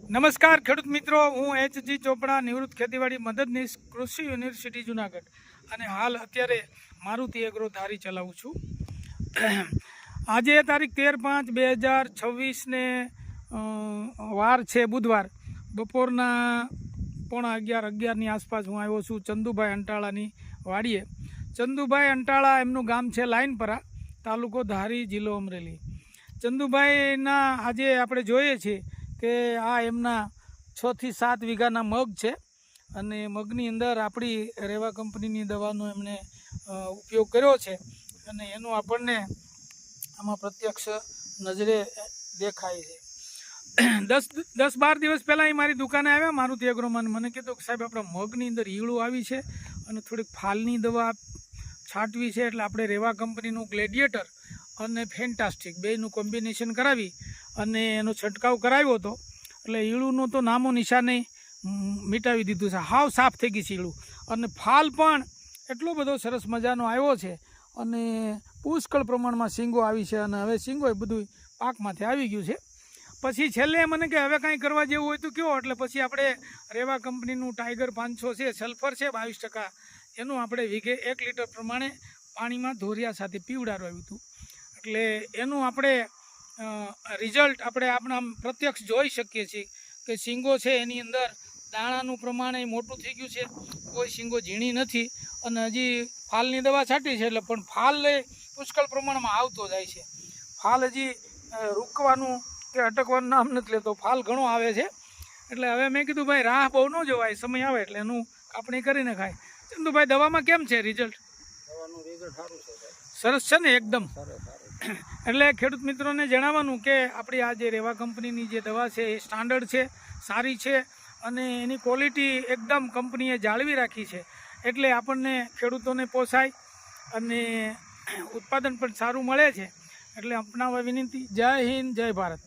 નમસ્કાર ખેડૂત મિત્રો, હું એચ.જી. ચોપડા, નિવૃત્ત ખેતીવાડી મદદનીશ, કૃષિ યુનિવર્સિટી જુનાગઢ અને હાલ અત્યારે મારુતિ એગ્રો ધારી ચલાવું છું. આજે તારીખ 13/5/2026 વાર છે બુધવાર. બપોરના 11:30ની આસપાસ હું આવ્યો છું ચંદુભાઈ અંટાળાની વાડીએ. ચંદુભાઈ અંટાળા એમનું ગામ છે લાઈનપરા, તાલુકો ધારી, જિલ્લો અમરેલી. ચંદુભાઈના આજે આપણે જોઈએ છીએ કે આ એમના 6 થી 7 વીઘાના મગ છે અને મગની અંદર આપણી રેવા કંપનીની દવાનો એમણે ઉપયોગ કર્યો છે અને એનું આપણને આમાં પ્રત્યક્ષ નજરે દેખાય છે. 10-12 દિવસ પહેલાં એ મારી દુકાને આવ્યા મારુતિ એગ્રોમાં, મને કીધું કે સાહેબ આપણા મગની અંદર ઈયળું આવી છે અને થોડીક ફાલની દવા છાંટવી છે, એટલે આપણે રેવા કંપનીનું ગ્લેડિયેટર અને ફેન્ટાસ્ટિક બેયનું કોમ્બિનેશન કરાવી અને એનો છંટકાવ કરાવ્યો હતો. એટલે ઈળુંનું તો નામો નિશાને મિટાવી દીધું છે, હાવ સાફ થઈ ગઈ છે ઈળું અને ફાલ પણ એટલો બધો સરસ મજાનો આવ્યો છે અને પુષ્કળ પ્રમાણમાં શીંગો આવી છે અને હવે શીંગો એ બધું પાકમાંથી આવી ગયું છે. પછી છેલ્લે મને કે હવે કાંઈ કરવા જેવું હોય તો કહો, એટલે પછી આપણે રેવા કંપનીનું ટાઈગર 500 છે, સલ્ફર છે 22%, એનું આપણે વીઘે 1 લીટર પ્રમાણે પાણીમાં ધોરિયા સાથે પીવડાવ્યું હતું. એટલે એનું આપણે રિઝલ્ટ આપણે આપણા પ્રત્યક્ષ જોઈ શકીએ છીએ કે શીંગો છે એની અંદર દાણાનું પ્રમાણ એ મોટું થઈ ગયું છે, કોઈ શીંગો ઝીણી નથી અને હજી ફાલની દવા છાંટી છે એટલે પણ ફાલ પુષ્કળ પ્રમાણમાં આવતો જાય છે. ફાલ હજી રૂકવાનું કે અટકવાનું નામ નથી લેતો, ફાલ ઘણો આવે છે. એટલે હવે મેં કીધું ભાઈ રાહ બહુ ન જોવાય, સમય આવે એટલે એનું કાપણી કરીને ખાય. ચંદુભાઈ દવામાં કેમ છે રિઝલ્ટ? દવાનું રિઝલ્ટ સારું છે, સરસ છે ને એકદમ. સરસ. એટલે ખેડૂત મિત્રોને જણાવવાનું કે આપણી આ જે રેવા કંપનીની જે દવા છે એ સ્ટાન્ડર્ડ છે, સારી છે અને એની ક્વોલિટી એકદમ કંપનીએ જાળવી રાખી છે, એટલે આપણને ખેડૂતોને પોસાય અને ઉત્પાદન પણ સારું મળે છે. એટલે અપનાવવા વિનંતી. જય હિન્દ, જય ભારત.